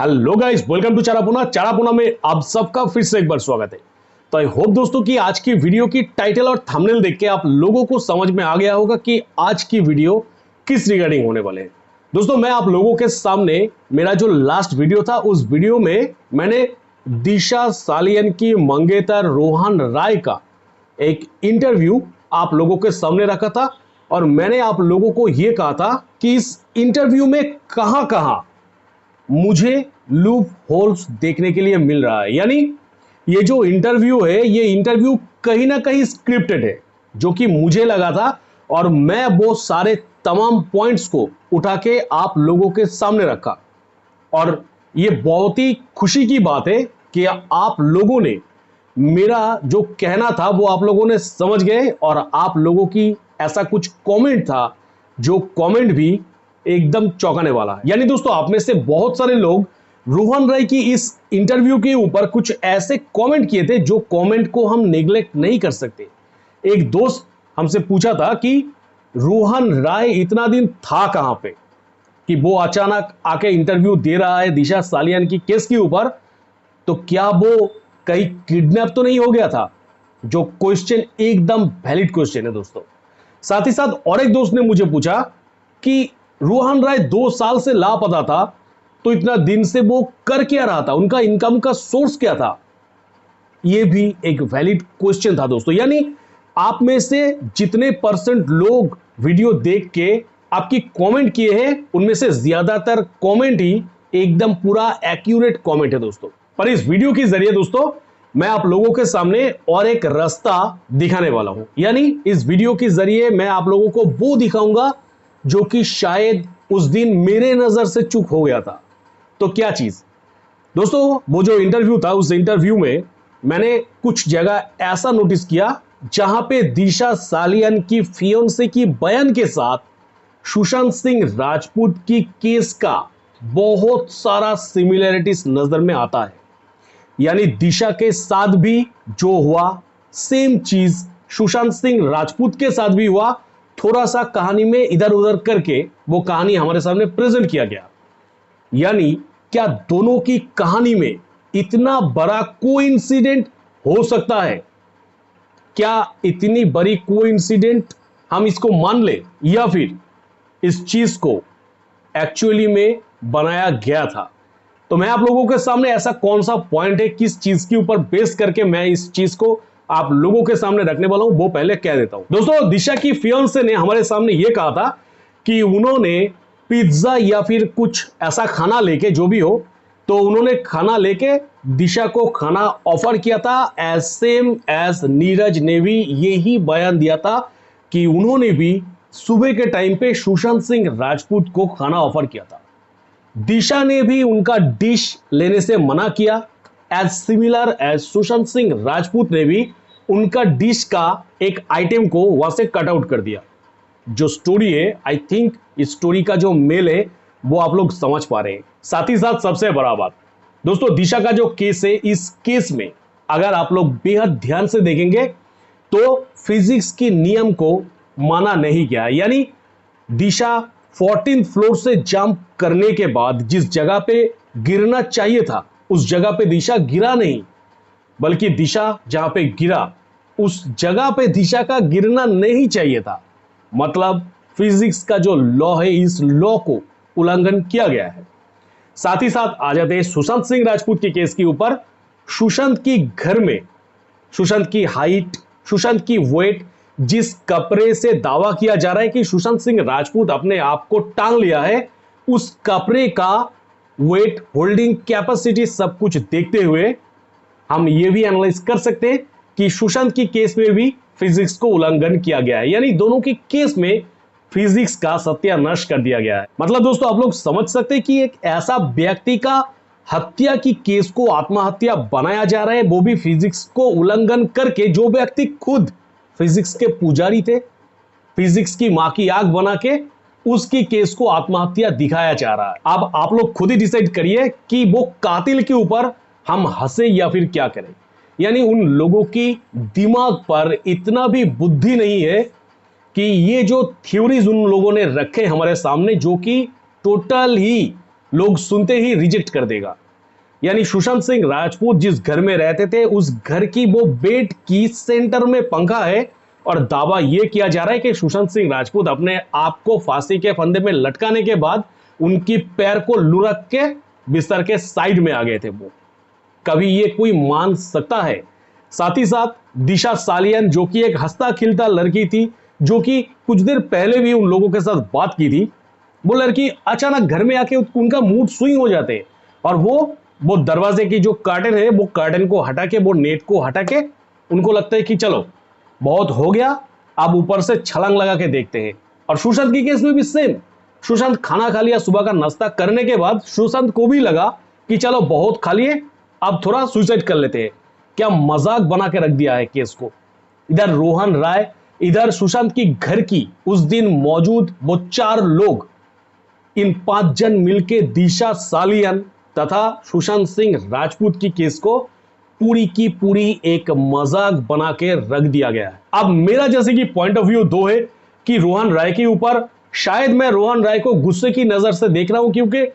Hello guys, welcome to चारापूना में आप सबका फिर से एक बार स्वागत है। तो आई होप दोस्तों कि आज की वीडियो की टाइटल और थंबनेल देख के आप लोगों को समझ में आ गया होगा कि आज की वीडियो किस रिगार्डिंग होने वाले हैं। दोस्तों, मैं आप लोगों के सामने मेरा जो लास्ट वीडियो था, उस वीडियो में मैंने दिशा सालियन की मंगेतर रोहन राय का एक इंटरव्यू आप लोगों के सामने रखा था और मैंने आप लोगों को यह कहा था कि इस इंटरव्यू में कहां मुझे लूप होल्स देखने के लिए मिल रहा है। यानी ये जो इंटरव्यू है, ये इंटरव्यू कहीं ना कहीं स्क्रिप्टेड है, जो कि मुझे लगा था और मैं वो सारे तमाम पॉइंट्स को उठा के आप लोगों के सामने रखा। और ये बहुत ही खुशी की बात है कि आप लोगों ने मेरा जो कहना था वो आप लोगों ने समझ गए और आप लोगों की ऐसा कुछ कमेंट था जो कमेंट भी एकदम चौंकाने वाला है। यानी दोस्तों, आप में से बहुत सारे लोग रोहन राय की इस इंटरव्यू के ऊपर कुछ ऐसे कमेंट किए थे जो कमेंट को हम नेग्लेक्ट नहीं कर सकते। एक दोस्त हमसे पूछा था कि रोहन राय इतना दिन था कहां पे कि वो अचानक आके इंटरव्यू दे रहा है दिशा सालियन की केस के ऊपर, तो क्या वो कहीं किडनैप तो नहीं हो गया था? जो क्वेश्चन एकदम वैलिड क्वेश्चन है दोस्तों। साथ ही साथ और एक दोस्त ने मुझे पूछा कि रोहन राय 2 साल से लापता था, तो इतना दिन से वो कर क्या रहा था, उनका इनकम का सोर्स क्या था? ये भी एक वैलिड क्वेश्चन था दोस्तों। यानी आप में से जितने परसेंट लोग वीडियो देख के आपकी कमेंट किए हैं, उनमें से ज्यादातर कमेंट ही एकदम पूरा एक्यूरेट कमेंट है दोस्तों। पर इस वीडियो के जरिए दोस्तों मैं आप लोगों के सामने और एक रास्ता दिखाने वाला हूं। यानी इस वीडियो के जरिए मैं आप लोगों को वो दिखाऊंगा जो कि शायद उस दिन मेरे नजर से चूक हो गया था। तो क्या चीज दोस्तों? वो जो इंटरव्यू था, उस इंटरव्यू में मैंने कुछ जगह ऐसा नोटिस किया जहां पे दिशा सालियन की फियोंसे की बयान के साथ सुशांत सिंह राजपूत की केस का बहुत सारा सिमिलरिटीज नजर में आता है। यानी दिशा के साथ भी जो हुआ, सेम चीज सुशांत सिंह राजपूत के साथ भी हुआ। थोड़ा सा कहानी में इधर उधर करके वो कहानी हमारे सामने प्रेजेंट किया गया। यानी क्या दोनों की कहानी में इतना बड़ा कोइंसिडेंट हो सकता है? क्या इतनी बड़ी कोइंसिडेंट हम इसको मान ले, या फिर इस चीज को एक्चुअली में बनाया गया था? तो मैं आप लोगों के सामने ऐसा कौन सा पॉइंट है, किस चीज के ऊपर बेस करके मैं इस चीज को आप लोगों के सामने रखने वाला हूं, वो पहले कह देता हूं। दोस्तों, दिशा की फियांसे ने हमारे सामने यह कहा था कि उन्होंने पिज्जा या फिर कुछ ऐसा खाना लेके, जो भी हो, तो उन्होंने खाना लेके दिशा को खाना ऑफर किया था। एज सेम एज नीरज ने भी यही बयान दिया था कि उन्होंने भी सुबह के टाइम पे सुशांत सिंह राजपूत को खाना ऑफर किया था। दिशा ने भी उनका डिश लेने से मना किया। As similar as Sushant Singh Rajput ने भी उनका डिश का एक आइटम को वहां से कट आउट कर दिया। जो स्टोरी है, आई थिंक इस स्टोरी का जो मेल है वो आप लोग समझ पा रहे हैं। साथ ही साथ सबसे बड़ा बात दोस्तों, दिशा का जो केस है, इस केस में अगर आप लोग बेहद ध्यान से देखेंगे तो फिजिक्स के नियम को माना नहीं गया। यानी दिशा 14th फ्लोर से जंप करने के बाद जिस जगह पे गिरना चाहिए था, उस जगह पे दिशा गिरा नहीं, बल्कि दिशा जहां पे गिरा उस जगह पे दिशा का गिरना नहीं चाहिए था। मतलब फिजिक्स का जो लॉ है, इस लॉ को उल्लंघन किया गया है। साथ ही साथ आ जाते हैं सुशांत सिंह राजपूत के केस के ऊपर। सुशांत की घर में सुशांत की हाइट, सुशांत की वेट, जिस कपड़े से दावा किया जा रहा है कि सुशांत सिंह राजपूत अपने आप को टांग लिया है, उस कपड़े का वेट, होल्डिंग कैपेसिटी, सब कुछ देखते हुए हम ये भी एनालाइज कर सकते हैं कि सुशांत की केस में भी फिजिक्स को उल्लंघन किया गया है। यानी दोनों के केस में फिजिक्स का सत्यानाश कर दिया गया है। मतलब दोस्तों, आप लोग समझ सकते हैं कि एक ऐसा व्यक्ति का हत्या की केस को आत्महत्या बनाया जा रहा है, वो भी फिजिक्स को उल्लंघन करके। जो व्यक्ति खुद फिजिक्स के पुजारी थे, फिजिक्स की मां की आग बना के उसकी केस को आत्महत्या दिखाया जा रहा है। अब आप लोग खुद ही डिसाइड करिए कि वो कातिल के ऊपर हम हंसे या फिर क्या करें। यानी उन लोगों की दिमाग पर इतना भी बुद्धि नहीं है कि ये जो थ्योरीज उन लोगों ने रखे हमारे सामने, जो कि टोटल ही लोग सुनते ही रिजेक्ट कर देगा। यानी सुशांत सिंह राजपूत जिस घर में रहते थे उस घर की वो बेड की सेंटर में पंखा है और दावा यह किया जा रहा है कि सुशांत सिंह राजपूत अपने आप को फांसी के फंदे में लटकाने के बाद उनकी पैर को लुढ़क के बिस्तर के साइड में आ गए थे। वो कभी ये कोई मान सकता है? साथ ही साथ दिशा सालियन जो कि एक हंसता खिलता लड़की थी, जो कि कुछ देर पहले भी उन लोगों के साथ बात की थी, वो लड़की अचानक घर में आके उनका मूड स्विंग हो जाते और वो दरवाजे की जो कर्टन है वो कर्टन को हटा के, वो नेट को हटा के उनको लगता है कि चलो बहुत हो गया, अब ऊपर से छलांग लगा के देखते हैं। और सुशांत की केस में भी सेम। सुशांत खाना खा लिया, सुबह का नाश्ता करने के बाद सुशांत को भी लगा कि चलो बहुत खा लिए, अब थोड़ा सुसाइड कर लेते हैं। क्या मजाक बना के रख दिया है केस को। इधर रोहन राय, इधर सुशांत की घर की उस दिन मौजूद वो 4 लोग, इन 5 जन मिलके दिशा सालियन तथा सुशांत सिंह राजपूत की केस को पूरी की पूरी एक मजाक बना के रख दिया गया है। अब मेरा जैसे कि पॉइंट ऑफ व्यू 2 है कि रोहन राय के ऊपर, शायद मैं रोहन राय को गुस्से की नजर से देख रहा हूं क्योंकि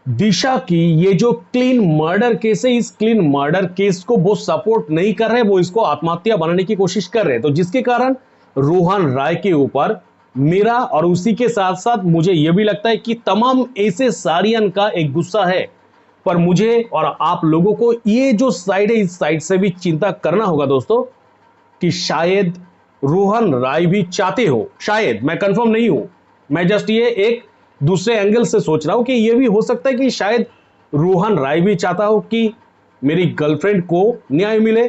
दिशा की ये जो क्लीन मर्डर केस है, इस क्लीन मर्डर केस को वो सपोर्ट नहीं कर रहे, वो इसको आत्महत्या बनाने की कोशिश कर रहे हैं। तो जिसके कारण रोहन राय के ऊपर मेरा और उसी के साथ साथ मुझे यह भी लगता है कि तमाम ऐसे सारियन का एक गुस्सा है। पर मुझे और आप लोगों को ये जो साइड है, इस साइड से भी चिंता करना होगा दोस्तों कि शायद रोहन राय भी चाहते हो, शायद, मैं कंफर्म नहीं हूं, मैं जस्ट ये एक दूसरे एंगल से सोच रहा हूं कि ये भी हो सकता है कि शायद रोहन राय भी चाहता हो कि मेरी गर्लफ्रेंड को न्याय मिले,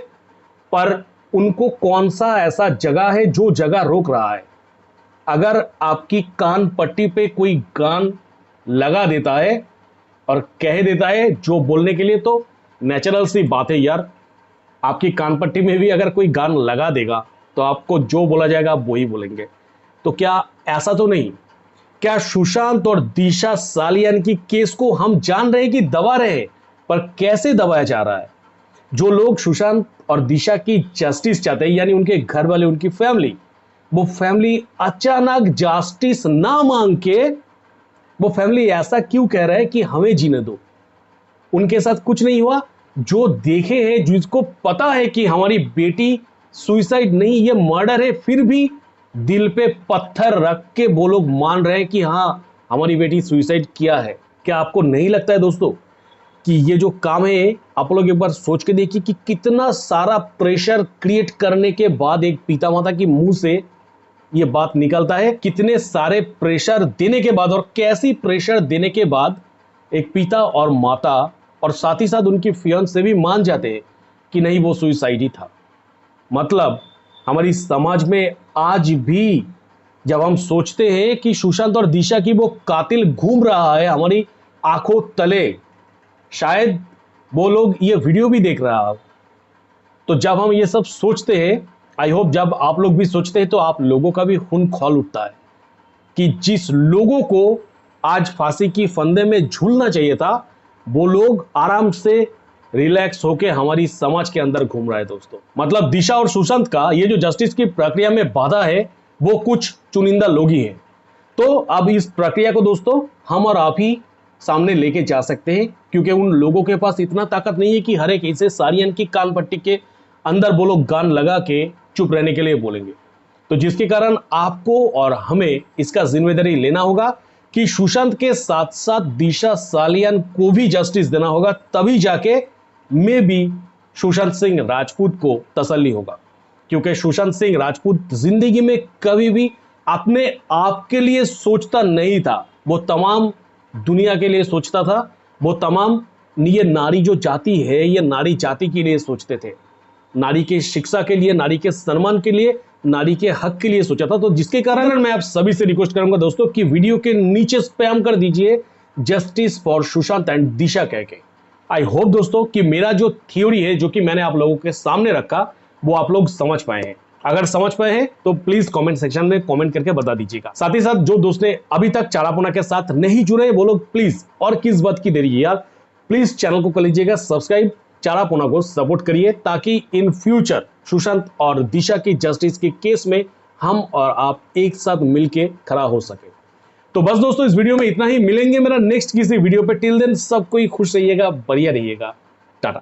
पर उनको कौन सा ऐसा जगह है जो जगह रोक रहा है। अगर आपकी कान पट्टी पे कोई गान लगा देता है और कह देता है जो बोलने के लिए, तो नेचुरल सी बात है यार, आपकी कान पट्टी में भी अगर कोई गान लगा देगा तो आपको जो बोला जाएगा आप वो ही बोलेंगे। तो क्या ऐसा तो नहीं? क्या सुशांत और दिशा सालियन की केस को हम जान रहे हैं कि दबा रहे हैं, पर कैसे दबाया जा रहा है? जो लोग सुशांत और दिशा की जस्टिस चाहते हैं, यानी उनके घर वाले, उनकी फैमिली, वो फैमिली अचानक जस्टिस ना मांग के वो फैमिली ऐसा क्यों कह रहा है कि हमें जीने दो? उनके साथ कुछ नहीं हुआ, जो देखे हैं, जिसको पता है कि हमारी बेटी सुसाइड नहीं, ये मर्डर है, फिर भी दिल पे पत्थर रख के वो लोग मान रहे हैं कि हाँ हमारी बेटी सुसाइड किया है। क्या आपको नहीं लगता है दोस्तों कि ये जो काम है, आप लोग एक बार सोच के देखिए कि कितना सारा प्रेशर क्रिएट करने के बाद एक पिता माता की मुंह से ये बात निकलता है, कितने सारे प्रेशर देने के बाद, और कैसी प्रेशर देने के बाद एक पिता और माता और साथ ही साथ उनकी फियांसे भी मान जाते हैं कि नहीं वो सुसाइड ही था। मतलब हमारी समाज में आज भी जब हम सोचते हैं कि सुशांत और दिशा की वो कातिल घूम रहा है हमारी आंखों तले, शायद वो लोग ये वीडियो भी देख रहा हो, तो जब हम ये सब सोचते हैं, आई होप जब आप लोग भी सोचते हैं, तो आप लोगों का भी खून खौल उठता है कि जिस लोगों को आज फांसी की फंदे में झूलना चाहिए था, वो लोग आराम से रिलैक्स होके हमारी समाज के अंदर घूम रहा है दोस्तों। मतलब दिशा और सुशांत का ये जो जस्टिस की प्रक्रिया में बाधा है वो कुछ चुनिंदा लोग ही हैं। तो अब इस प्रक्रिया को दोस्तों हम और आप ही सामने लेके जा सकते हैं, क्योंकि उन लोगों के पास इतना ताकत नहीं है कि हर एक ऐसे सारियन की कान पट्टी के अंदर वो लोग गान लगा के चुप रहने के लिए बोलेंगे। तो जिसके कारण आपको और हमें इसका जिम्मेदारी लेना होगा कि सुशांत के साथ साथ दिशा सालियन को भी जस्टिस देना होगा, तभी जाके में भी सुशांत सिंह राजपूत को तसल्ली होगा। क्योंकि सुशांत सिंह राजपूत जिंदगी में कभी भी अपने आप के लिए सोचता नहीं था, वो तमाम दुनिया के लिए सोचता था, वो तमाम ये नारी जो जाति है, ये नारी जाति के लिए सोचते थे, नारी के शिक्षा के लिए, नारी के सम्मान के लिए, नारी के हक के लिए सोचा था। तो जिसके कारण मैं आप सभी से रिक्वेस्ट करूंगा दोस्तों कि वीडियो के नीचे स्पैम कर दीजिए जस्टिस फॉर सुशांत एंड दिशा कह के। आई होप दोस्तों कि मेरा जो थ्योरी है, जो कि मैंने आप लोगों के सामने रखा, वो आप लोग समझ पाए हैं। अगर समझ पाए हैं तो प्लीज कमेंट सेक्शन में कमेंट करके बता दीजिएगा। साथ ही साथ जो दोस्त ने अभी तक चारापुना के साथ नहीं जुड़े, वो लोग प्लीज, और किस बात की देरी है यार, प्लीज चैनल को कर लीजिएगा सब्सक्राइब, चारापुना को सपोर्ट करिए, ताकि इन फ्यूचर सुशांत और दिशा की जस्टिस के केस में हम और आप एक साथ मिलके खड़ा हो सके। तो बस दोस्तों इस वीडियो में इतना ही, मिलेंगे मेरा नेक्स्ट किसी वीडियो पे। टिल देन सब कोई खुश रहिएगा, बढ़िया रहिएगा, टाटा।